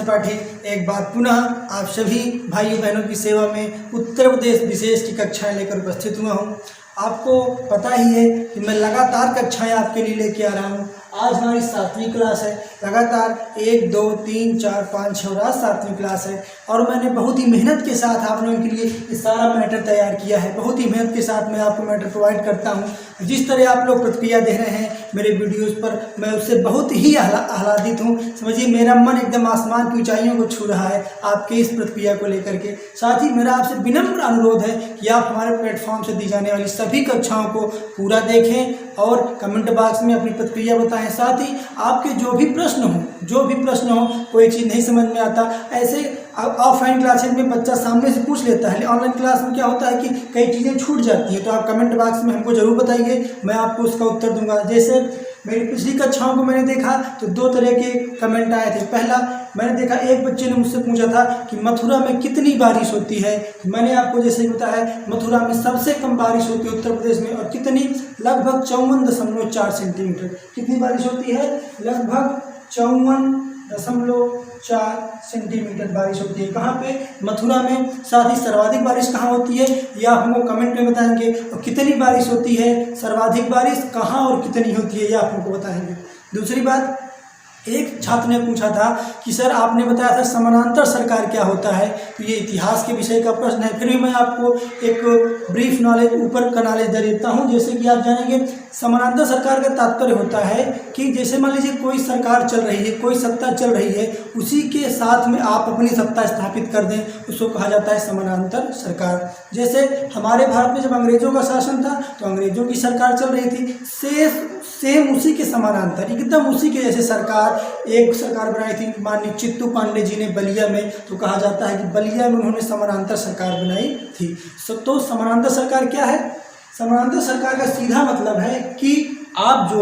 त्रिपाठी एक बार पुनः आप सभी भाइयों बहनों की सेवा में उत्तर प्रदेश विशेष की कक्षाएं लेकर उपस्थित हुआ हूं। आपको पता ही है कि मैं लगातार कक्षाएं आपके लिए लेके आ रहा हूं। आज हमारी 7वीं क्लास है। लगातार 1, 2, 3, 4, 5, 6 और आज 7वीं क्लास है और मैंने बहुत ही मेहनत के साथ आप लोगों के लिए ये सारा मैटर तैयार किया है। बहुत ही मेहनत के साथ मैं आपको मैटर प्रोवाइड करता हूं। जिस तरह आप लोग प्रतिक्रिया दे रहे हैं मेरे वीडियोज़ पर, मैं उससे बहुत ही आह्लादित हूँ। समझिए मेरा मन एकदम आसमान की ऊंचाइयों को छू रहा है आपके इस प्रतिक्रिया को लेकर के। साथ ही मेरा आपसे विनम्र अनुरोध है कि आप हमारे प्लेटफॉर्म से दी जाने वाली सभी कक्षाओं को पूरा देखें और कमेंट बॉक्स में अपनी प्रतिक्रिया बताएं। साथ ही आपके जो भी प्रश्न हो, कोई चीज़ नहीं समझ में आता, ऐसे ऑफलाइन क्लासेज में बच्चा सामने से पूछ लेता है, ऑनलाइन क्लास में क्या होता है कि कई चीज़ें छूट जाती हैं। तो आप कमेंट बॉक्स में हमको ज़रूर बताइए, मैं आपको उसका उत्तर दूंगा। जैसे मेरी पिछली कक्षाओं को मैंने देखा तो 2 तरह के कमेंट आए थे। पहला मैंने देखा, एक बच्चे ने मुझसे पूछा था कि मथुरा में कितनी बारिश होती है। मैंने आपको जैसे बताया मथुरा में सबसे कम बारिश होती है उत्तर प्रदेश में, और कितनी, लगभग 54.4 सेंटीमीटर। कितनी बारिश होती है? लगभग 54.4 सेंटीमीटर बारिश होती है। कहाँ पे? मथुरा में। साथ ही सर्वाधिक बारिश कहाँ होती है यह हमको कमेंट में बताएंगे, और कितनी बारिश होती है, सर्वाधिक बारिश कहाँ और कितनी होती है यह आप हमको बताएंगे। दूसरी बात, एक छात्र ने पूछा था कि सर आपने बताया था समानांतर सरकार क्या होता है, तो ये इतिहास के विषय का प्रश्न है। फिर भी मैं आपको एक ब्रीफ नॉलेज, ऊपर का नॉलेज दे देता हूँ। जैसे कि आप जानेंगे समानांतर सरकार का तात्पर्य होता है कि जैसे मान लीजिए कोई सरकार चल रही है, कोई सत्ता चल रही है, उसी के साथ में आप अपनी सत्ता स्थापित कर दें, उसको कहा जाता है समानांतर सरकार। जैसे हमारे भारत में जब अंग्रेजों का शासन था तो अंग्रेजों की सरकार चल रही थी, सेम उसी के समानांतर, एकदम उसी के जैसे एक सरकार बनाई थी माननीय चित्तू पांडे जी ने बलिया में, तो कहा जाता है कि बलिया में उन्होंने समानांतर सरकार बनाई थी। तो समानांतर सरकार क्या है? समानांतर सरकार का सीधा मतलब है कि आप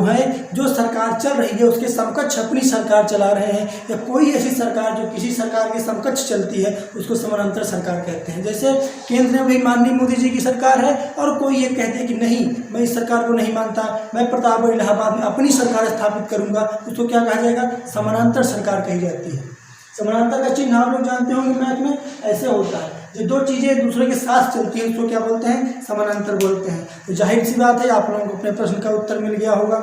जो सरकार चल रही है उसके समकक्ष अपनी सरकार चला रहे हैं, या कोई ऐसी सरकार जो किसी सरकार के समकक्ष चलती है उसको समानांतर सरकार कहते हैं। जैसे केंद्र में भी माननीय मोदी जी की सरकार है और कोई ये कहते हैं कि नहीं, मैं इस सरकार को नहीं मानता, मैं प्रतापगढ़ इलाहाबाद में अपनी सरकार स्थापित करूंगा, उसको क्या कहा जाएगा? समानांतर सरकार कही जाती है। समानांतर का चिन्ह आप लोग जानते होंगे, मैथ में ऐसे होता है, जो 2 चीज़ें एक दूसरे के साथ चलती हैं उसको क्या बोलते हैं? समानांतर बोलते हैं। तो जाहिर सी बात है आप लोगों को अपने प्रश्न का उत्तर मिल गया होगा।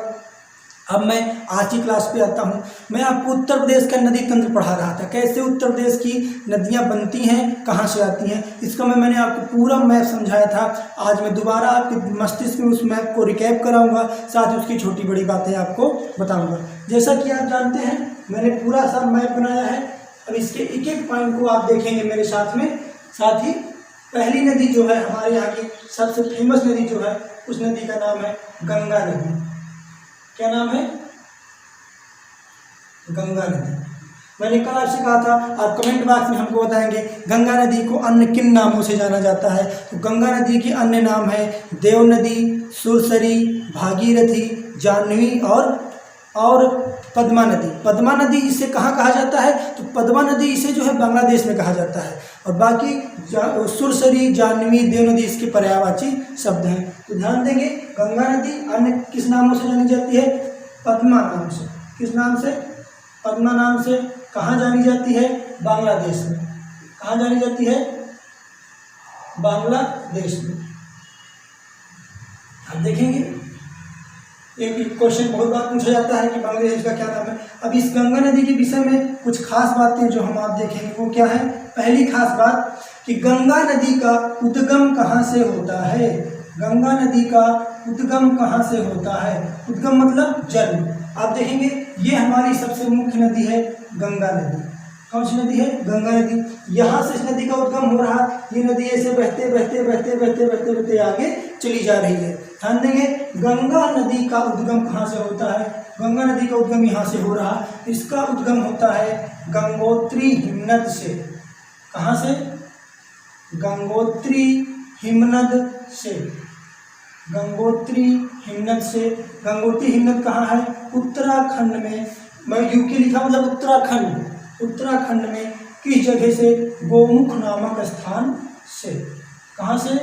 अब मैं आज की क्लास पे आता हूँ। मैं आपको उत्तर प्रदेश का नदी तंत्र पढ़ा रहा था, कैसे उत्तर प्रदेश की नदियाँ बनती हैं, कहाँ से आती हैं, इसका मैंने आपको पूरा मैप समझाया था। आज मैं दोबारा आपके मस्तिष्क में उस मैप को रिकैप कराऊंगा, साथ ही उसकी छोटी बड़ी बातें आपको बताऊँगा। जैसा कि आप जानते हैं मैंने पूरा सा मैप बनाया है। अब इसके एक एक पॉइंट को आप देखेंगे मेरे साथ में। साथ ही पहली नदी जो है हमारे यहाँ की सबसे फेमस नदी जो है, उस नदी का नाम है गंगा नदी। क्या नाम है? गंगा नदी। मैंने कल आपसे कहा था, आप कमेंट बॉक्स में हमको बताएंगे गंगा नदी को अन्य किन नामों से जाना जाता है। तो गंगा नदी के अन्य नाम है देव नदी, सुरसरी, भागीरथी, जाह्नवी और पद्मा नदी। पद्मा नदी इसे कहाँ कहा जाता है? तो पद्मा नदी इसे जो है बांग्लादेश में कहा जाता है, और बाकी सुरसरी, जाह्नवी, देव नदी इसके पर्यायवाची शब्द हैं। तो ध्यान देंगे, गंगा नदी अन्य किस नामों से जानी जाती है? पद्मा नाम से। किस नाम से? पद्मा नाम से। कहाँ जानी जाती है? बांग्लादेश में। कहाँ जानी जाती है? बांग्लादेश में। आप देखेंगे एक क्वेश्चन बहुत बार पूछा जाता है कि बांग्लादेश का क्या नाम है। अब इस गंगा नदी के विषय में कुछ खास बातें जो हम आप देखेंगे वो क्या है? पहली खास बात कि गंगा नदी का उद्गम कहाँ से होता है? गंगा नदी का उद्गम कहाँ से होता है? उद्गम मतलब जन्म। आप देखेंगे ये हमारी सबसे मुख्य नदी है गंगा नदी। कौन सी नदी है? गंगा नदी। यहाँ से इस नदी का उद्गम हो रहा, ये नदी ऐसे बहते बहते बहते बहते बहते बहते आगे चली जा रही है। ध्यान देंगे, गंगा नदी का उद्गम कहाँ से होता है? गंगा नदी का उद्गम यहाँ से हो रहा, इसका उद्गम होता है गंगोत्री हिमनद से। कहाँ से? गंगोत्री हिमनद से। गंगोत्री हिमनद से। गंगोत्री हिमनद कहाँ है? उत्तराखंड में। मैं यूके लिखा मतलब उत्तराखंड। उत्तराखंड में किस जगह से? गोमुख नामक स्थान से। कहाँ से?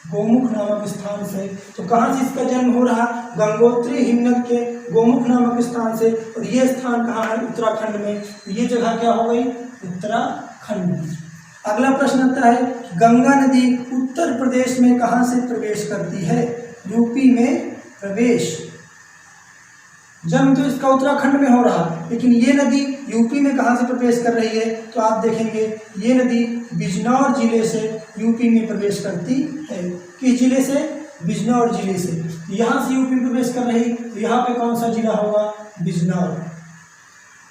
गोमुख नामक स्थान से। तो कहाँ से इसका जन्म हो रहा? गंगोत्री हिमनद के गोमुख नामक स्थान से। और ये स्थान कहाँ है? उत्तराखंड में। ये जगह क्या हो गई? उत्तराखंड में। अगला प्रश्न आता है, गंगा नदी उत्तर प्रदेश में कहाँ से प्रवेश करती है? यूपी में प्रवेश। जन्म तो इसका उत्तराखंड में हो रहा, लेकिन ये नदी यूपी में कहाँ से प्रवेश कर रही है? तो आप देखेंगे ये नदी बिजनौर जिले से यूपी में प्रवेश करती है। किस जिले से? बिजनौर जिले से। यहाँ से यूपी में प्रवेश कर रही, तो यहाँ पे कौन सा जिला होगा? बिजनौर।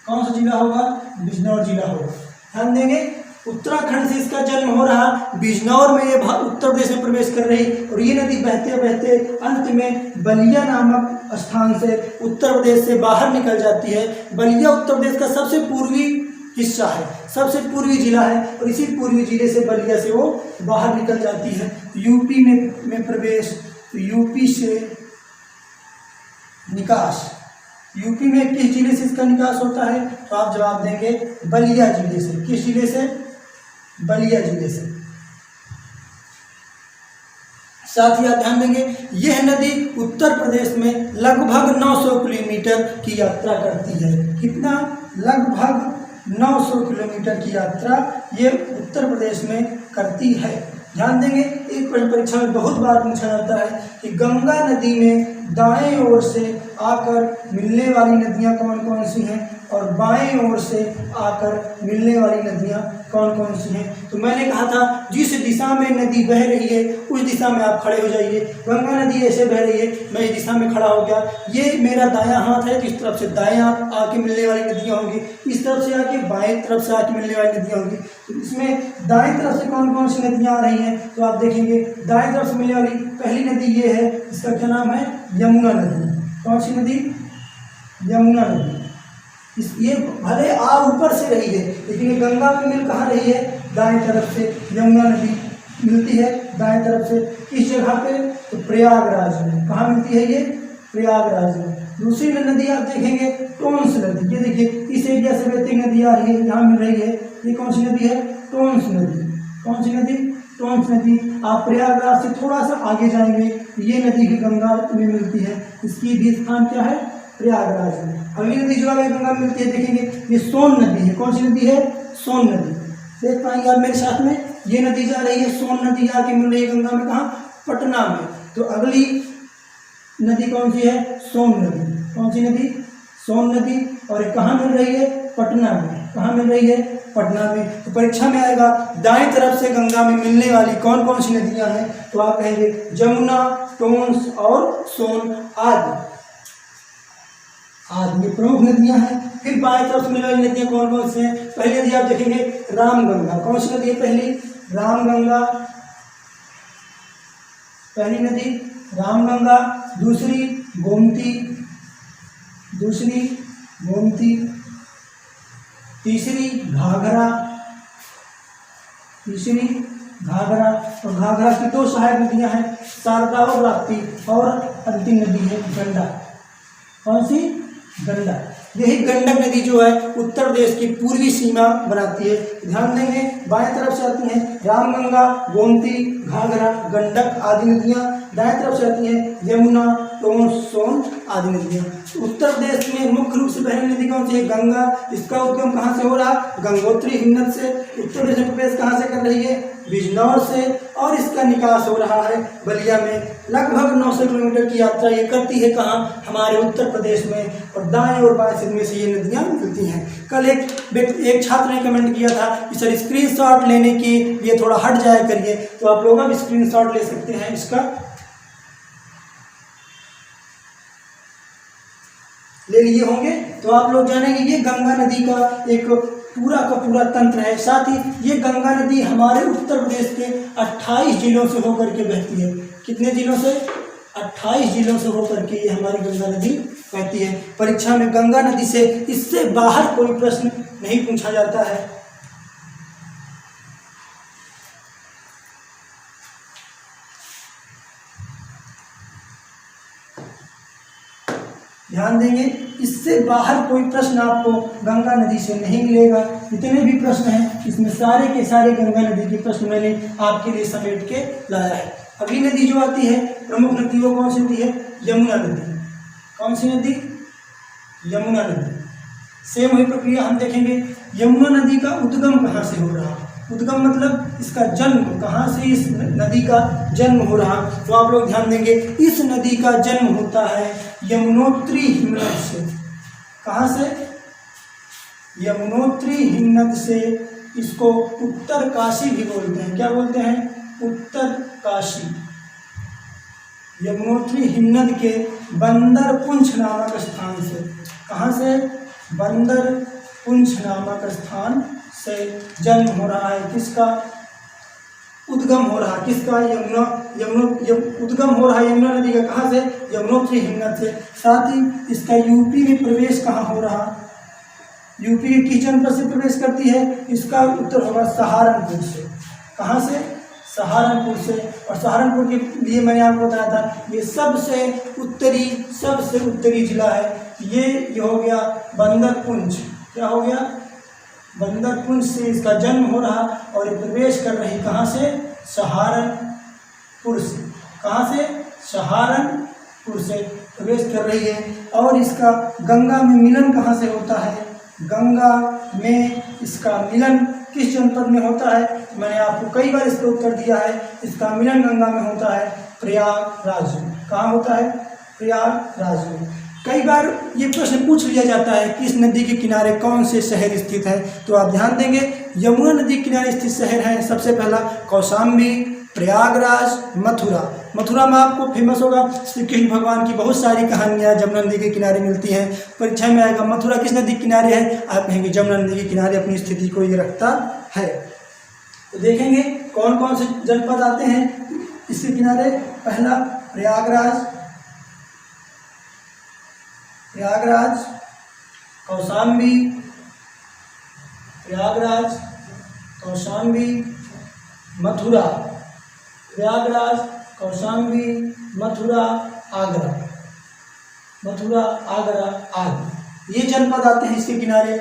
कौन सा जिला होगा? बिजनौर जिला होगा। ध्यान देंगे, उत्तराखंड से इसका जन्म हो रहा, बिजनौर में ये उत्तर प्रदेश में प्रवेश कर रही, और ये नदी बहते बहते अंत में बलिया नामक स्थान से उत्तर प्रदेश से बाहर निकल जाती है। बलिया उत्तर प्रदेश का सबसे पूर्वी हिस्सा है, सबसे पूर्वी जिला है, और इसी पूर्वी जिले से बलिया से वो बाहर निकल जाती है यूपी में प्रवेश। तो यूपी से निकास, यूपी में किस जिले से इसका निकास होता है? तो आप जवाब देंगे बलिया जिले से। किस जिले से? बलिया जिले से। साथ ही आप ध्यान देंगे, यह नदी उत्तर प्रदेश में लगभग 900 किलोमीटर की यात्रा करती है। कितना? लगभग 900 किलोमीटर की यात्रा ये उत्तर प्रदेश में करती है। ध्यान देंगे, एक प्रश्न परीक्षा में बहुत बार पूछा जाता है कि गंगा नदी में दाएं ओर से आकर मिलने वाली नदियां कौन कौन सी हैं, और बाएं ओर से आकर मिलने वाली नदियां कौन कौन सी हैं। तो मैंने कहा था जिस दिशा में नदी बह रही है उस दिशा में आप खड़े हो जाइए। गंगा नदी ऐसे बह रही है, मैं इस दिशा में खड़ा हो गया, ये मेरा दायां हाथ है, तो इस तरफ से दायां आके मिलने वाली नदियाँ होंगी, इस तरफ से आके बाएं तरफ से आके मिलने वाली नदियाँ होंगी। तो इसमें दाएं तरफ से कौन कौन सी नदियाँ आ रही हैं? तो आप देखेंगे दाएं तरफ से मिलने वाली पहली नदी ये है, इसका क्या नाम है? यमुना नदी। कौन सी नदी? यमुना नदी। ये भले आ ऊपर से रही है, लेकिन ये गंगा में मिल कहाँ रही है? दाएं तरफ से यमुना नदी मिलती है दाएं तरफ से। किस जगह पे? तो प्रयागराज में। कहाँ मिलती है ये? प्रयागराज में। दूसरी नदी आप देखेंगे टोंस नदी। ये देखिए इस एरिया से बहती नदी आ रही है, यहाँ मिल रही है। ये कौन सी नदी है? टोंस नदी। कौन सी नदी? टोंस नदी। आप प्रयागराज से थोड़ा सा आगे जाएंगे, ये नदी भी गंगा में मिलती है, इसकी भी स्थान क्या है? प्रयागराज में। अगली नदी जो आगे गंगा में मिलती है देखेंगे, ये सोन नदी है। कौन सी नदी है? सोन नदी। देख पाएंगे आप मेरे साथ में, ये नदी जा रही है, सोन नदी आके मिल रही है गंगा में। कहाँ? पटना में। तो अगली नदी कौन सी है? सोन नदी। कौन सी नदी? सोन नदी। और कहाँ मिल रही है? पटना में। कहाँ मिल रही है? पटना में। तो परीक्षा में आएगा दाएं तरफ से गंगा में मिलने वाली कौन कौन सी नदियां हैं? तो आप कहेंगे जमुना, टोंस और सोन आदि ये प्रमुख नदियां हैं। फिर बाएं तरफ से मिलने वाली नदियां कौन कौन सी हैं? पहली नदी आप देखेंगे रामगंगा। कौन सी नदी है पहली? रामगंगा, पहली नदी रामगंगा। दूसरी गोमती, तीसरी घाघरा, और घाघरा की दो सहायक नदियां हैं, शारदा और राप्ती। और अंतिम नदी है गंडा। कौन सी? गंडा। यही गंडक नदी जो है उत्तर प्रदेश की पूर्वी सीमा बनाती है। ध्यान देंगे, बाएं तरफ से आती हैं रामगंगा, गोमती, घाघरा, गंडक आदि नदियाँ। दाएं तरफ से आती हैं यमुना, टोंस, सोन आदि नदियाँ। उत्तर प्रदेश में मुख्य रूप से बहने नदी कौन सी है? गंगा। इसका उद्गम कहाँ से हो रहा? गंगोत्री हिमनद से। उत्तर प्रदेश में प्रवेश कहाँ से कर रही है? बिजनौर से। और इसका निकास हो रहा है बलिया में। लगभग 900 किलोमीटर की यात्रा ये करती है। कहाँ? हमारे उत्तर प्रदेश में। और दाएं और बाएं सिर में से ये नदियाँ मिलती हैं। कल एक छात्र ने कमेंट किया था कि सर स्क्रीनशॉट लेने के लिए थोड़ा हट जाया करिए, तो आप लोग अब स्क्रीनशॉट ले सकते हैं, इसका ले लिए होंगे। तो आप लोग जानेंगे ये गंगा नदी का एक पूरा का पूरा तंत्र है। साथ ही ये गंगा नदी हमारे उत्तर प्रदेश के 28 जिलों से होकर के बहती है। कितने जिलों से? 28 जिलों से होकर के ये हमारी गंगा नदी बहती है। परीक्षा में गंगा नदी से इससे बाहर कोई प्रश्न नहीं पूछा जाता है। ध्यान देंगे, इससे बाहर कोई प्रश्न आपको गंगा नदी से नहीं मिलेगा। जितने भी प्रश्न हैं इसमें सारे के सारे गंगा नदी के प्रश्न मैंने आपके लिए समेट के लाया है। अगली नदी जो आती है प्रमुख नदी वो कौन सी नदी है? यमुना नदी। कौन सी नदी? यमुना नदी। सेम वही प्रक्रिया हम देखेंगे। यमुना नदी का उद्गम कहाँ से हो रहा? उद्गम मतलब इसका जन्म कहाँ से, इस नदी का जन्म हो रहा? तो आप लोग ध्यान देंगे, इस नदी का जन्म होता है यमुनोत्री हिमनद से। कहाँ से? यमुनोत्री हिमनद से। इसको उत्तर काशी भी बोलते हैं। क्या बोलते हैं? उत्तर काशी। यमुनोत्री हिमनद के बंदर पुंछ नामक स्थान से। कहाँ से? बंदर पुंछ नामक स्थान से जन्म हो रहा है। किसका उद्गम हो रहा? किसका? उद्गम हो रहा है यमुना नदी का। कहाँ से? यमुनोत्री हिमनद से। साथ ही इसका यूपी में प्रवेश कहाँ हो रहा? यूपी के किस जनपद से प्रवेश करती है? इसका उत्तर होगा सहारनपुर से। कहाँ से? सहारनपुर से। और सहारनपुर के लिए मैंने आपको बताया था ये सबसे उत्तरी जिला है। ये हो गया बंदरपुंछ। क्या हो गया? बंदरपुंछ से इसका जन्म हो रहा और ये प्रवेश कर रही कहाँ से? सहारनपुर से। कहाँ से? सहारनपुर से प्रवेश कर रही है। और इसका गंगा में मिलन कहाँ से होता है? गंगा में इसका मिलन किस जनपद में होता है? मैंने आपको कई बार इसका उत्तर दिया है। इसका मिलन गंगा में होता है प्रयागराज में। कहाँ होता है? प्रयागराज में। कई बार ये प्रश्न पूछ लिया जाता है कि इस नदी के किनारे कौन से शहर स्थित है? तो आप ध्यान देंगे, यमुना नदी के किनारे स्थित शहर हैं सबसे पहला कौशाम्बी, प्रयागराज, मथुरा। मथुरा में आपको फेमस होगा श्री कृष्ण भगवान की बहुत सारी कहानियाँ जमुना नदी के किनारे मिलती हैं। परीक्षा में आएगा मथुरा किस नदी के किनारे है? आप कहेंगे जमुना नदी के किनारे अपनी स्थिति को ये रखता है। तो देखेंगे कौन कौन से जनपद आते हैं इसके किनारे। पहला प्रयागराज, कौशाम्बी, मथुरा, प्रयागराज, कौशाम्बी, मथुरा, आगरा आदि ये जनपद आते हैं इसके किनारे।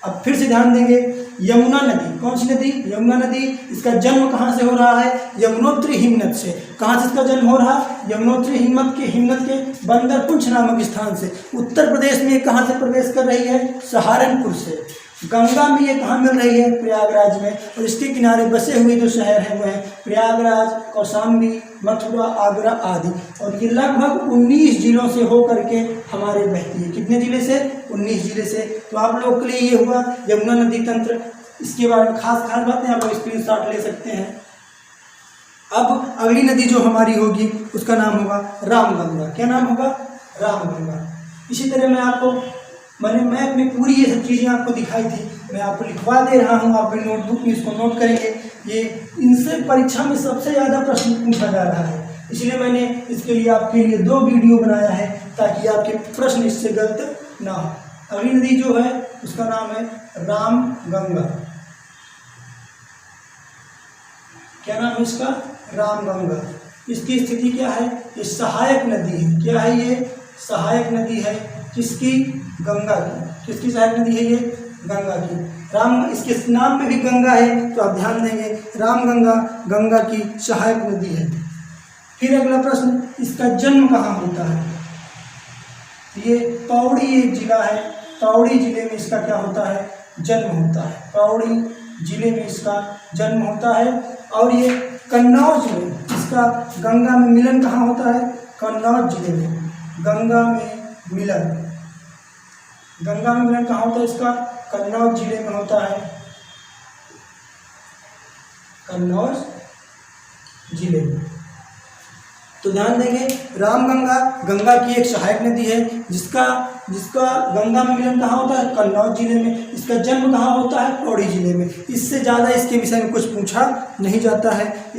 अब फिर से ध्यान देंगे, यमुना नदी कौन सी नदी? यमुना नदी। इसका जन्म कहाँ से हो रहा है? यमुनोत्री हिमनद से। कहाँ से इसका जन्म हो रहा? यमुनोत्री हिमनद के बंदरपुंछ नामक स्थान से। उत्तर प्रदेश में कहाँ से प्रवेश कर रही है? सहारनपुर से। गंगा में ये कहाँ मिल रही है? प्रयागराज में। और इसके किनारे बसे हुए जो शहर हैं वो हैं प्रयागराज, कौशाम्बी, मथुरा, आगरा आदि। और ये लगभग 19 जिलों से होकर के हमारे बहती है। कितने जिले से? 19 जिले से। तो आप लोगों के लिए ये हुआ यमुना नदी तंत्र। इसके बारे में खास बातें आप लोग स्क्रीनशॉट ले सकते हैं। अब अगली नदी जो हमारी होगी उसका नाम होगा रामगंगा। क्या नाम होगा? रामगंगा। इसी तरह मैंने मैप में पूरी ये सब चीज़ें आपको दिखाई थी, मैं आपको लिखवा दे रहा हूँ। आप अपनी नोटबुक में इसको नोट करेंगे। ये इनसे परीक्षा में सबसे ज़्यादा प्रश्न पूछा जा रहा है, इसलिए मैंने इसके लिए आपके लिए 2 वीडियो बनाया है ताकि आपके प्रश्न इससे गलत ना हो। अगली नदी जो है उसका नाम है रामगंगा। क्या नाम है इसका? रामगंगा। इसकी स्थिति क्या है? ये सहायक नदी है। क्या है ये? सहायक नदी है। किसकी? गंगा की। किसकी सहायक नदी है ये? गंगा की। इसके नाम में भी गंगा है, तो आप ध्यान देंगे रामगंगा गंगा की सहायक नदी है। फिर अगला प्रश्न, इसका जन्म कहाँ होता है? ये पौड़ी एक जिला है। पौड़ी जिले में इसका क्या होता है? जन्म होता है। पौड़ी जिले में इसका जन्म होता है। और ये कन्नौज में इसका गंगा में मिलन कहाँ होता है? कन्नौज जिले में गंगा में मिलन। गंगा में मिलन कहाँ होता है इसका? कन्नौज जिले में होता है। कन्नौज जिले में। तो ध्यान देंगे रामगंगा गंगा की एक सहायक नदी है जिसका गंगा में मिलन कहाँ होता है? कन्नौज जिले में। इसका जन्म कहाँ होता है? पौड़ी जिले में। इससे ज़्यादा इसके विषय में कुछ पूछा नहीं जाता है।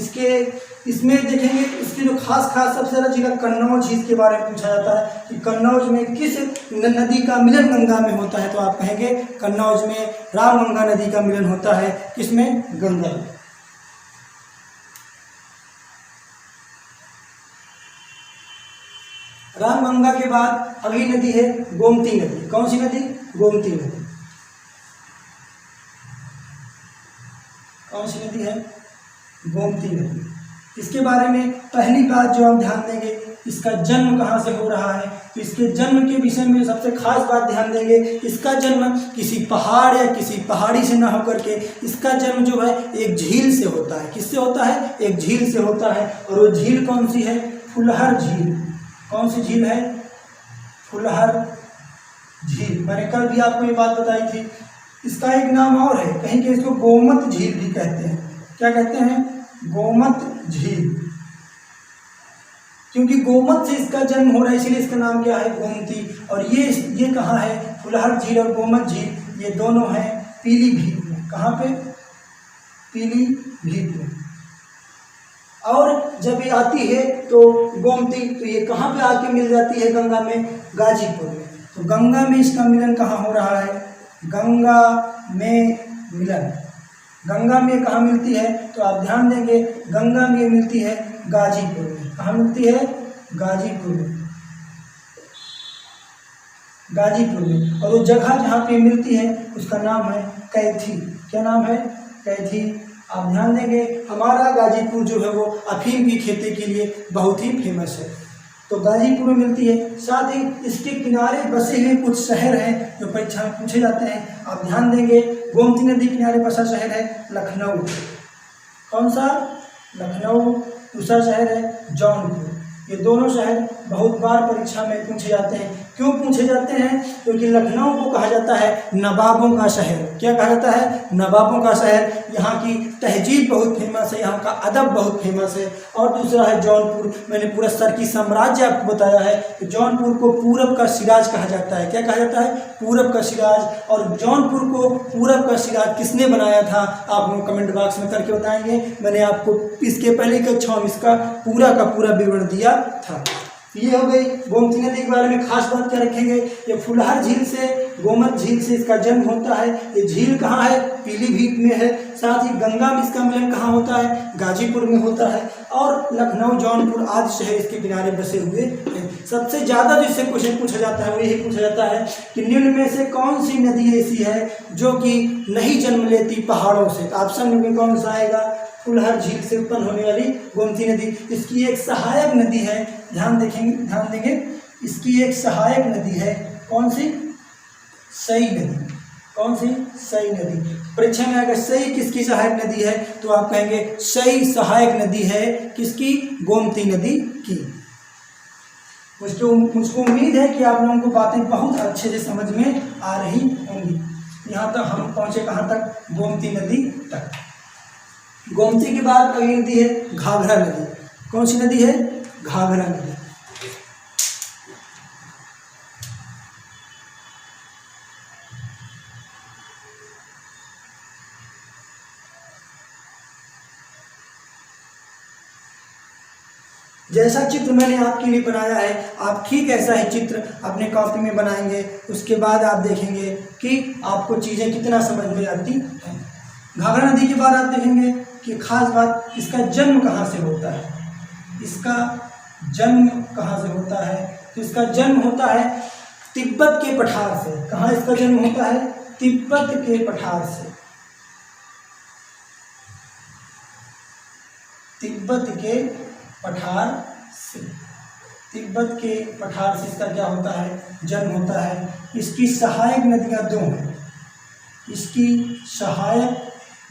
इसमें देखेंगे इसकी जो खास सबसे ज़्यादा जिला कन्नौज, इसके बारे में पूछा जाता है कि कन्नौज में किस नदी का मिलन गंगा में होता है? तो आप कहेंगे कन्नौज में रामगंगा नदी का मिलन होता है। किसमें? गंगा में। रामगंगा के बाद अगली नदी है गोमती नदी। कौन सी नदी? गोमती नदी। कौन सी नदी है? गोमती नदी। इसके बारे में पहली बात जो हम ध्यान देंगे, इसका जन्म कहाँ से हो रहा है। तो इसके जन्म के विषय में सबसे खास बात ध्यान देंगे, इसका जन्म किसी पहाड़ या किसी पहाड़ी से ना होकर के इसका जन्म जो है एक झील से होता है। किससे होता है? एक झील से होता है। और वो झील कौन सी है? फुलहर झील। कौन सी झील है? फुलहर झील। मैंने कल भी आपको ये बात बताई थी। इसका एक नाम और है, कहीं के इसको गोमत झील भी कहते हैं। क्या कहते हैं? गोमत झील। क्योंकि गोमत से इसका जन्म हो रहा है, इसलिए इसका नाम क्या है? गोमती। और ये कहाँ है? फुलहर झील और गोमत झील ये दोनों हैं पीलीभीत में। कहाँ पे? पीलीभीत में। और जब ये आती है तो गोमती, तो ये कहाँ पे आके मिल जाती है? गंगा में, गाजीपुर में। तो गंगा में इसका मिलन कहाँ हो रहा है? गंगा में मिलन। गंगा में कहाँ मिलती है? तो आप ध्यान देंगे, गंगा में मिलती है गाजीपुर में। कहाँ मिलती है? गाजीपुर में। गाजीपुर में। और वो जगह जहाँ पे मिलती है उसका नाम है कैथी। क्या नाम है? कैथी। आप ध्यान देंगे, हमारा गाजीपुर जो है वो अफीम की खेती के लिए बहुत ही फेमस है। तो गाजीपुर में मिलती है। साथ ही इसके किनारे बसे हुए कुछ शहर हैं जो परीक्षा में पूछे जाते हैं। आप ध्यान देंगे, गोमती नदी किनारे बसा शहर है लखनऊ। कौन सा? लखनऊ। दूसरा शहर है जौनपुर। ये दोनों शहर बहुत बार परीक्षा में पूछे जाते हैं। क्यों पूछे जाते हैं? क्योंकि लखनऊ को कहा जाता है नवाबों का शहर। क्या कहा जाता है? नवाबों का शहर। यहाँ की तहजीब बहुत फेमस है, यहाँ का अदब बहुत फेमस है। और दूसरा है जौनपुर। मैंने पूरा सरकी साम्राज्य आपको बताया है कि जौनपुर को पूरब का सिराज कहा जाता है। क्या कहा जाता है? पूरब का सिराज। और जौनपुर को पूरब का सिराज किसने बनाया था? आप लोग कमेंट बॉक्स में करके बताएंगे। मैंने आपको इसके पहले कक्षा में इसका पूरा का पूरा विवरण दिया था। ये हो गई गोमती नदी के बारे में। खास बात क्या रखेंगे? ये फुलहर झील से, गोमत झील से इसका जन्म होता है। ये झील कहाँ है? पीलीभीत में है। साथ ही गंगा में इसका मिलन कहाँ होता है? गाजीपुर में होता है। और लखनऊ, जौनपुर आदि शहर इसके किनारे बसे हुए हैं। सबसे ज़्यादा जिससे क्वेश्चन पूछा जाता है वो यही पूछा जाता है कि निम्न में से कौन सी नदी ऐसी है जो कि नहीं जन्म लेती पहाड़ों से? तो ऑप्शन में कौन सा आएगा? फुलहर झील से उत्पन्न होने वाली गोमती नदी। इसकी एक सहायक नदी है, ध्यान देंगे, इसकी एक सहायक नदी है। कौन सी? सई नदी। कौन सी? सई नदी। परीक्षा में अगर सई किसकी सहायक नदी है तो आप कहेंगे सई सहायक नदी है किसकी? गोमती नदी की। मुझको उम्मीद है कि आप लोगों को बातें बहुत अच्छे से समझ में आ रही होंगी। यहाँ तक हम पहुँचे कहाँ तक? गोमती नदी तक। गोमती के बाद अगली नदी है घाघरा नदी। कौन सी नदी है? घाघरा नदी। जैसा चित्र मैंने आपके लिए बनाया है आप ठीक ऐसा ही चित्र अपने कॉपी में बनाएंगे। उसके बाद आप देखेंगे कि आपको चीज़ें कितना समझ में आती हैं। घाघरा नदी के बाद आप देखेंगे कि खास बात, इसका जन्म कहाँ से होता है? इसका जन्म कहाँ से होता है? तो इसका जन्म होता है तिब्बत के पठार से। कहाँ इसका जन्म होता है? तिब्बत के पठार से। तिब्बत के पठार से। तिब्बत के पठार से इसका क्या होता है? जन्म होता है। इसकी सहायक नदियाँ दो हैं। इसकी सहायक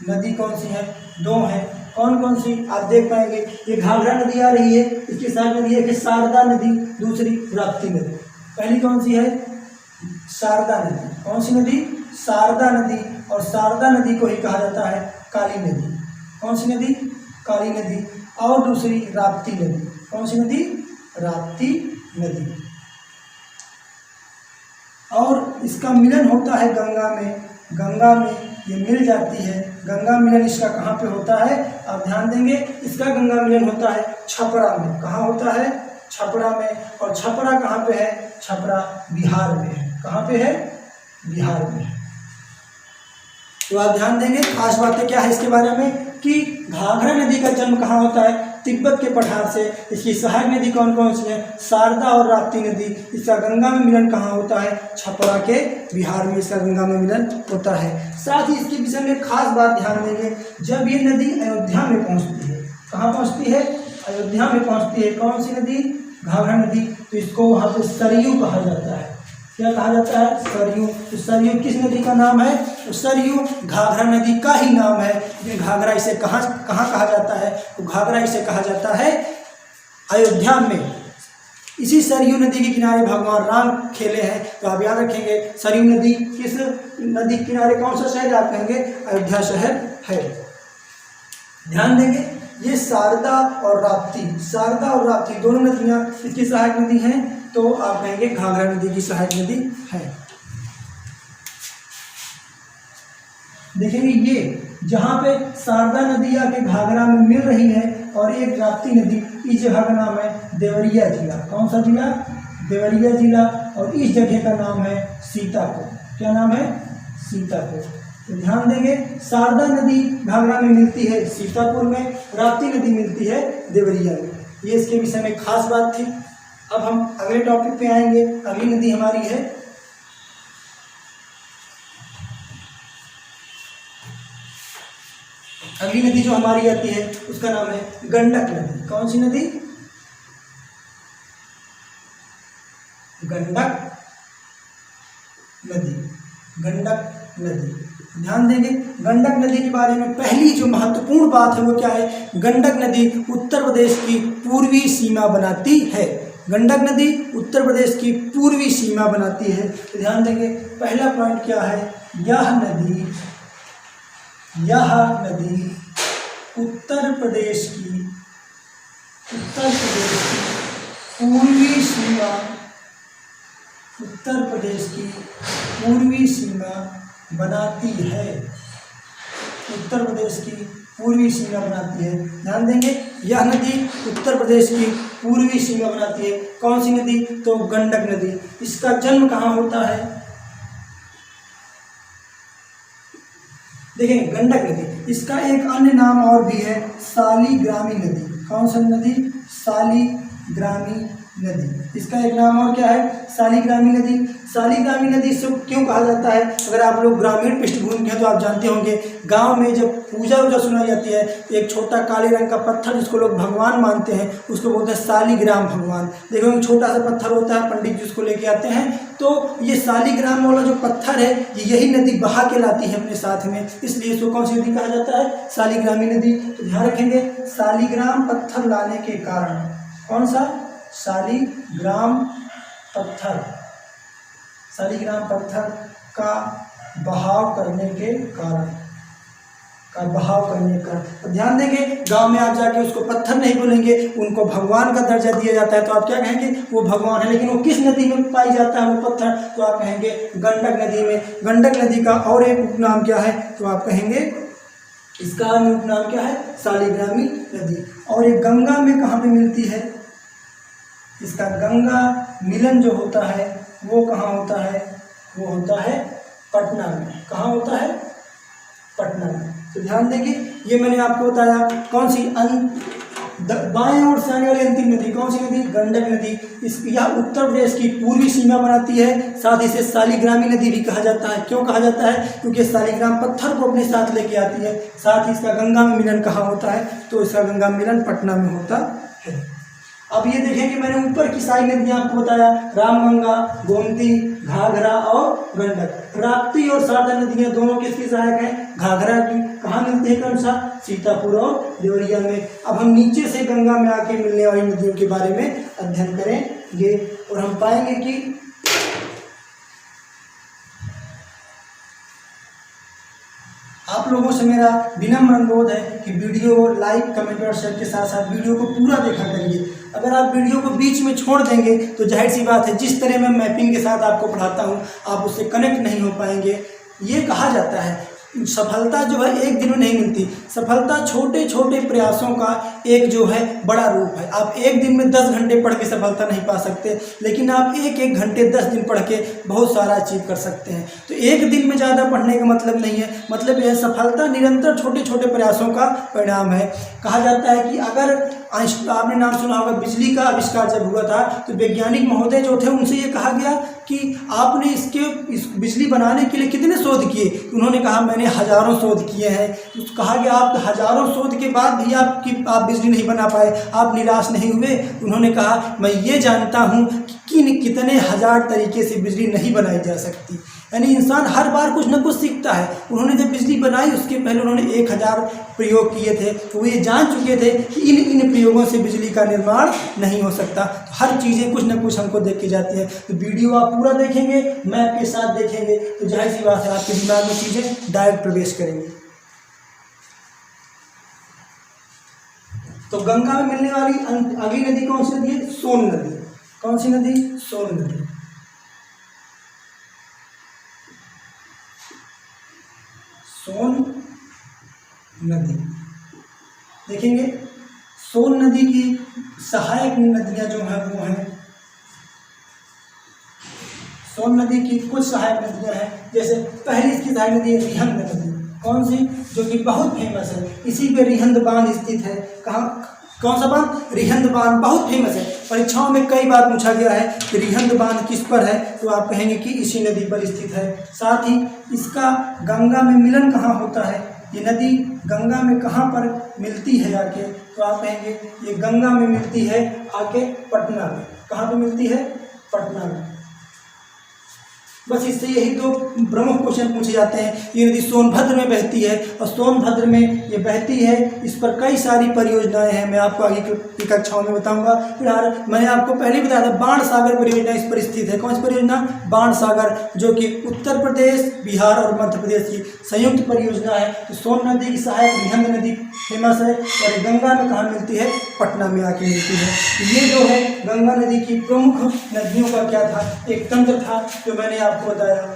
नदी कौन सी है? दो हैं। कौन कौन सी? आप देख पाएंगे, ये घाघरा नदी आ रही है, इसकी सहायक नदी है कि शारदा नदी, दूसरी राप्ती नदी। पहली कौन सी है? शारदा नदी। कौन सी नदी? शारदा नदी। और शारदा नदी को ही कहा जाता है काली नदी। कौन सी नदी? काली नदी। और दूसरी राप्ती नदी। कौन सी नदी? राप्ती नदी। और इसका मिलन होता है गंगा में। गंगा में ये मिल जाती है। गंगा मिलन इसका कहाँ पे होता है? आप ध्यान देंगे, इसका गंगा मिलन होता है छपरा में। कहाँ होता है? छपरा में। और छपरा कहाँ पे है? छपरा बिहार में है। कहाँ पे है? बिहार में है। तो आप ध्यान देंगे, खास बातें क्या है इसके बारे में कि घाघरा नदी का जन्म कहाँ होता है? तिब्बत के पठार से। इसकी सहायक नदी कौन कौन सी है? शारदा और राप्ती नदी। इसका गंगा में मिलन कहाँ होता है? छपरा के बिहार में इसका गंगा में मिलन होता है। साथ ही इसके विषय में खास बात ध्यान देंगे, जब ये नदी अयोध्या में पहुँचती है, कहाँ पहुँचती है? अयोध्या में पहुँचती है। कौन सी नदी? घाघरा नदी। तो इसको वहाँ पे सरयू कहा जाता है। क्या कहा जाता है? सरयू। तो सरयू किस नदी का नाम है? तो सरयू घाघरा नदी का ही नाम है। लेकिन घाघरा इसे कहाँ कहा जाता है? तो घाघरा इसे कहा जाता है अयोध्या में। इसी सरयू नदी के किनारे भगवान राम खेले हैं। तो आप याद रखेंगे सरयू नदी किस नदी के किनारे कौन सा शहर? आप कहेंगे अयोध्या शहर है। ध्यान देंगे ये शारदा और राप्ती, शारदा और राप्ती दोनों नदियाँ इसकी सहायक नदी हैं। तो आप कहेंगे घाघरा नदी की सहायक नदी है। देखेंगे ये जहाँ पे शारदा नदी आके घाघरा में मिल रही है और एक राप्ती नदी, इस जगह का नाम है देवरिया जिला। कौन सा जिला? देवरिया जिला। और इस जगह का नाम है सीतापुर। क्या नाम है? सीतापुर। तो ध्यान देंगे शारदा नदी घाघरा में मिलती है सीतापुर में, राप्ती नदी मिलती है देवरिया में। ये इसके विषय में खास बात थी। अब हम अगले टॉपिक पे आएंगे। अगली नदी हमारी है अगली नदी जो हमारी आती है उसका नाम है गंडक नदी। कौन सी नदी? गंडक नदी। गंडक नदी। ध्यान देंगे गंडक नदी के बारे में पहली जो महत्वपूर्ण बात है वो क्या है? गंडक नदी उत्तर प्रदेश की पूर्वी सीमा बनाती है। गंडक नदी उत्तर प्रदेश की पूर्वी सीमा बनाती है। तो ध्यान देंगे पहला पॉइंट क्या है? यह नदी उत्तर प्रदेश की पूर्वी सीमा, उत्तर प्रदेश की पूर्वी सीमा बनाती है। उत्तर प्रदेश की पूर्वी सीमा बनाती है। ध्यान देंगे यह नदी उत्तर प्रदेश की पूर्वी सीमा बनाती है। कौन सी नदी? तो गंडक नदी। इसका जन्म कहाँ होता है? देखें गंडक नदी, इसका एक अन्य नाम और भी है शालिग्रामी नदी। कौन सी नदी? शालिग्रामी नदी। इसका एक नाम और क्या है? शालिग्रामी नदी। शालिग्रामी नदी इसको क्यों कहा जाता है? अगर आप लोग ग्रामीण पृष्ठभूमि के हैं तो आप जानते होंगे गांव में जब पूजा वूजा सुनाई जाती है तो एक छोटा काले रंग का पत्थर जिसको लोग भगवान मानते हैं उसको बोलते हैं शालिग्राम भगवान। देखो छोटा सा पत्थर होता है, पंडित जी उसको लेके आते हैं। तो ये शालिग्राम वाला जो पत्थर है यही नदी बहा के लाती है अपने साथ में, इसलिए इसको कौन सी नदी कहा जाता है? शालिग्रामी नदी। तो ध्यान रखेंगे शालिग्राम पत्थर लाने के कारण, कौन सा? शालिग्राम पत्थर, शालिग्राम पत्थर का बहाव करने के कारण, तो ध्यान देंगे गांव में आप जाके उसको पत्थर नहीं बोलेंगे, उनको भगवान का दर्जा दिया जाता है। तो आप क्या कहेंगे? वो भगवान है। लेकिन वो किस नदी में पाई जाता है वो पत्थर? तो आप कहेंगे गंडक नदी में। गंडक नदी का और एक उपनाम क्या है? तो आप कहेंगे इसका उपनाम क्या है? शालिग्रामी नदी। और ये गंगा में कहाँ पे मिलती है? इसका गंगा मिलन जो होता है वो कहाँ होता है? वो होता है पटना में। कहाँ होता है? पटना में। तो ध्यान देंगे ये मैंने आपको बताया कौन सी बाएं ओर से आने वाली अंतिम नदी कौन सी नदी? गंडक नदी। यह उत्तर प्रदेश की पूर्वी सीमा बनाती है। साथ ही इसे शालिग्रामी नदी भी कहा जाता है। क्यों कहा जाता है? क्योंकि शालिग्राम पत्थर को अपने साथ लेके आती है। साथ ही इसका गंगा में मिलन कहाँ होता है? तो इसका गंगा मिलन पटना में होता है। अब ये देखें कि मैंने ऊपर की सारी नदियाँ आपको बताया, रामगंगा, गोमती, घाघरा और गंडक। राप्ती और शारदा नदियाँ दोनों किसकी सहायक हैं? घाघरा की। कहाँ मिलती है? कौन सा? सीतापुर और देवरिया में। अब हम नीचे से गंगा में आके मिलने वाली नदियों के बारे में अध्ययन करेंगे और हम पाएंगे कि आप लोगों से मेरा विनम्र अनुरोध है कि वीडियो को लाइक, कमेंट और शेयर के साथ साथ वीडियो को पूरा देखा करिए। अगर आप वीडियो को बीच में छोड़ देंगे तो जाहिर सी बात है जिस तरह मैं मैपिंग के साथ आपको पढ़ाता हूँ आप उससे कनेक्ट नहीं हो पाएंगे। ये कहा जाता है सफलता जो है एक दिन में नहीं मिलती। सफलता छोटे छोटे प्रयासों का एक जो है बड़ा रूप है। आप एक दिन में 10 घंटे पढ़ के सफलता नहीं पा सकते, लेकिन आप एक घंटे 10 दिन पढ़ के बहुत सारा अचीव कर सकते हैं। तो एक दिन में ज़्यादा पढ़ने का मतलब नहीं है, मतलब यह सफलता निरंतर छोटे छोटे प्रयासों का परिणाम है। कहा जाता है कि अगर आपने नाम सुना होगा, बिजली का आविष्कार जब हुआ था तो वैज्ञानिक महोदय जो थे उनसे ये कहा गया कि आपने इस बिजली बनाने के लिए कितने शोध किए। उन्होंने कहा मैंने हज़ारों शोध किए हैं। तो कहा गया आप हज़ारों शोध के बाद भी आप बिजली नहीं बना पाए, आप निराश नहीं हुए। उन्होंने कहा मैं ये जानता हूँ कि कितने हज़ार तरीके से बिजली नहीं बनाई जा सकती। यानी इंसान हर बार कुछ न कुछ सीखता है। उन्होंने जब बिजली बनाई उसके पहले उन्होंने 1000 प्रयोग किए थे, तो वो ये जान चुके थे कि इन प्रयोगों से बिजली का निर्माण नहीं हो सकता। तो हर चीज़ें कुछ न कुछ हमको देख के जाती हैं। तो वीडियो आप पूरा देखेंगे, मैप के साथ देखेंगे, तो जाहिर सी बात है आपके दिमाग में चीज़ें डायरेक्ट प्रवेश करेंगी। तो गंगा में मिलने वाली अगली नदी कौन सी नदी है? सोन नदी। कौन सी नदी? सोन नदी। सोन नदी देखेंगे। सोन नदी की सहायक नदियां जो हैं वो हैं, सोन नदी की कुछ सहायक नदियां हैं। जैसे पहली इसकी सहायक नदी है रिहंद नदी। कौन सी? जो कि बहुत फेमस है, इसी पे रिहंद बांध स्थित है। कहाँ? कौन सा बांध? रिहंद बांध बहुत फेमस है। परीक्षाओं में कई बार पूछा गया है कि रिहंद बांध किस पर है, तो आप कहेंगे कि इसी नदी पर स्थित है। साथ ही इसका गंगा में मिलन कहाँ होता है? ये नदी गंगा में कहाँ पर मिलती है आके? तो आप कहेंगे ये गंगा में मिलती है आके पटना में। कहाँ पे मिलती है? पटना में। बस इससे यही दो प्रमुख क्वेश्चन पूछे जाते हैं। ये नदी सोनभद्र में बहती है और सोनभद्र में ये बहती है, इस पर कई सारी परियोजनाएं हैं। मैं आपको आगे की कक्षाओं में बताऊंगा। फिलहाल मैंने आपको पहले ही बताया था बाण सागर परियोजना इस पर स्थित है। कौन सी परियोजना? बाण सागर, जो कि उत्तर प्रदेश, बिहार और मध्य प्रदेश की संयुक्त परियोजना है। तो सोन नदी की सहायक रिहंद नदी फेमस है और गंगा में कहाँ मिलती है? पटना में आके मिलती है। ये जो है गंगा नदी की प्रमुख नदियों का क्या था? एक तंत्र था जो मैंने आपको बताया।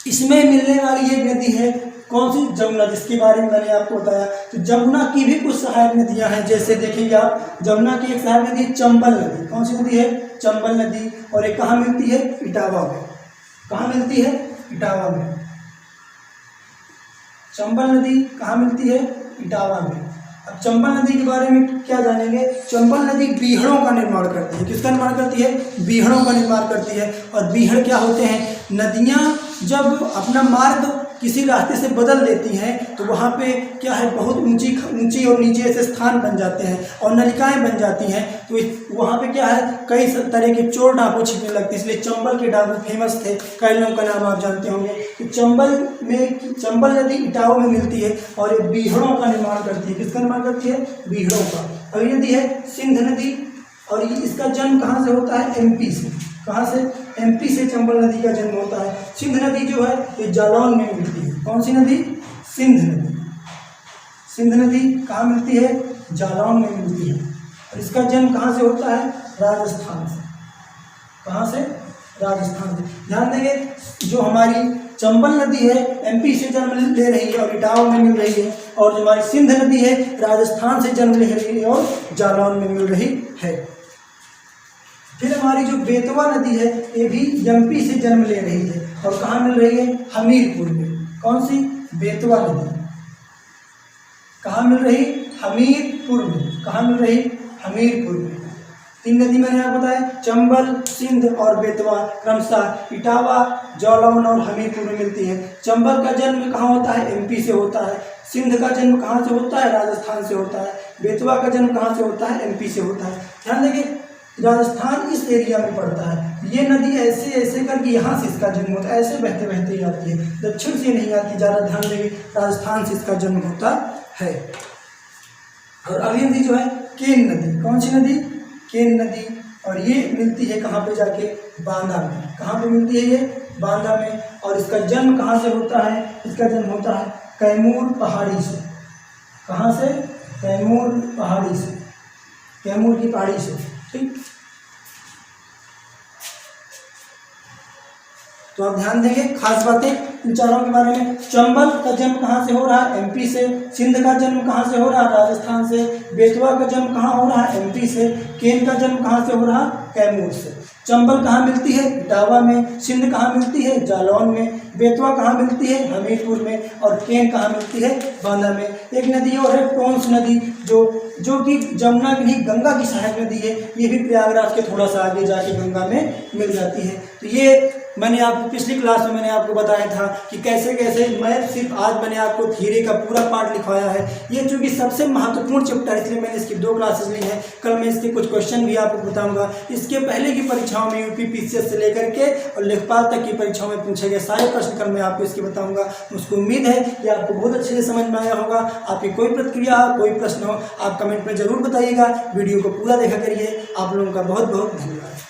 इसमें मिलने वाली एक नदी है कौन सी? जमुना, जिसके बारे में मैंने आपको बताया। तो जमुना की भी कुछ सहायक नदियां हैं। जैसे देखेंगे आप, जमुना की एक सहायक नदी है चंबल नदी। कौन सी नदी है? चंबल नदी। और एक कहाँ मिलती है? इटावा में। कहाँ मिलती है? इटावा में। चंबल नदी कहाँ मिलती है? इटावा में। अब चंबल नदी के बारे में क्या जानेंगे? चंबल नदी बीहड़ों का निर्माण करती है। किसका निर्माण करती है? बीहड़ों का निर्माण करती है। और बीहड़ क्या होते हैं? नदियाँ जब अपना मार्ग किसी रास्ते से बदल देती हैं तो वहाँ पे क्या है, बहुत ऊंची और नीचे ऐसे स्थान बन जाते हैं और नलिकाएं बन जाती हैं। तो वहाँ पे क्या है, कई तरह के चोर डाकू छिपने लगते हैं। इसलिए चंबल के डाकू फेमस थे, कई लोगों का नाम आप जानते होंगे। तो चंबल नदी इटावा में मिलती है और ये बीहड़ों का निर्माण करती है। किसका निर्माण करती है? बीहड़ों का। अगली नदी है सिंध नदी और इसका जन्म कहाँ से होता है? एमपी से। कहाँ से? एमपी से चंबल नदी का जन्म होता है। सिंध नदी जो है ये जालौन में मिलती है। कौन सी नदी? सिंध नदी। सिंध नदी कहाँ मिलती है? जालौन में मिलती है। और इसका जन्म कहाँ से होता है? राजस्थान से। कहाँ से? राजस्थान से। ध्यान देंगे, जो हमारी चंबल नदी है एमपी से जन्म ले रही है और इटावा में मिल रही है, और जो हमारी सिंध नदी है राजस्थान से जन्म ले रही है और जालौन में मिल रही है। फिर हमारी जो बेतवा नदी है ये भी एमपी से जन्म ले रही है और कहाँ मिल रही है? हमीरपुर में। कौन सी? बेतवा नदी। कहाँ मिल रही? हमीरपुर में। कहाँ मिल रही? हमीरपुर में। 3 नदी मैंने आपको बताया, चंबल, सिंध और बेतवा, क्रमशः इटावा, जालौन और हमीरपुर में मिलती है। चंबल का जन्म कहाँ होता है? एमपी से होता है। सिंध का जन्म कहाँ से होता है? राजस्थान से होता है। बेतवा का जन्म कहाँ से होता है? एमपी से होता है। ध्यान देंगे, राजस्थान इस एरिया में पड़ता है। ये नदी ऐसे ऐसे करके यहाँ से इसका जन्म होता है, ऐसे बहते बहते ही आती है, दक्षिण से नहीं आती। ज़्यादा ध्यान देंगे, राजस्थान से इसका जन्म होता है। और अगली नदी जो है केन नदी। कौन सी नदी? केन नदी। और ये मिलती है कहाँ पे जाके? बांदा में। कहाँ पे मिलती है ये? बांदा में। और इसका जन्म कहाँ से होता है? इसका जन्म होता है कैमूर पहाड़ी से। कहाँ से? कैमूर पहाड़ी से, कैमूर की पहाड़ी से। ठीक। तो आप ध्यान देंगे खास बातें इन चारों के बारे में। चंबल का जन्म कहाँ से हो रहा है? एमपी से। सिंध का जन्म कहाँ से हो रहा है? राजस्थान से। बेतवा का जन्म कहाँ हो रहा है? एमपी से। केन का जन्म कहाँ से हो रहा है? कैमूर से। चंबल कहाँ मिलती है? इटावा में। सिंध कहाँ मिलती है? जालौन में। बेतवा कहाँ मिलती है? हमीरपुर में। और केन कहाँ मिलती है? बांदा में। एक नदी और है टोंस नदी, जो कि जमुना की नहीं गंगा की सहायक नदी है। ये भी प्रयागराज के थोड़ा सा आगे जाके गंगा में मिल जाती है। तो ये मैंने आपको पिछली क्लास में मैंने आपको बताया था कि कैसे कैसे, मैं सिर्फ आज मैंने आपको थ्योरी का पूरा पार्ट लिखवाया है। ये चूँकि सबसे महत्वपूर्ण चैप्टर है इसलिए मैंने इसकी 2 क्लासेस ली हैं। कल मैं इसके कुछ क्वेश्चन भी आपको बताऊंगा। इसके पहले की परीक्षाओं में यूपी पीसीएस से लेकर के और लेखपाल तक की परीक्षाओं में पूछे गए सारे प्रश्न कल मैं आपको इसके बताऊंगा। मुझको उम्मीद है कि आपको बहुत अच्छे से समझ में आया होगा। आपकी कोई प्रतिक्रिया हो, कोई प्रश्न हो, आप कमेंट में जरूर बताइएगा। वीडियो को पूरा देखा करिए। आप लोगों का बहुत बहुत धन्यवाद।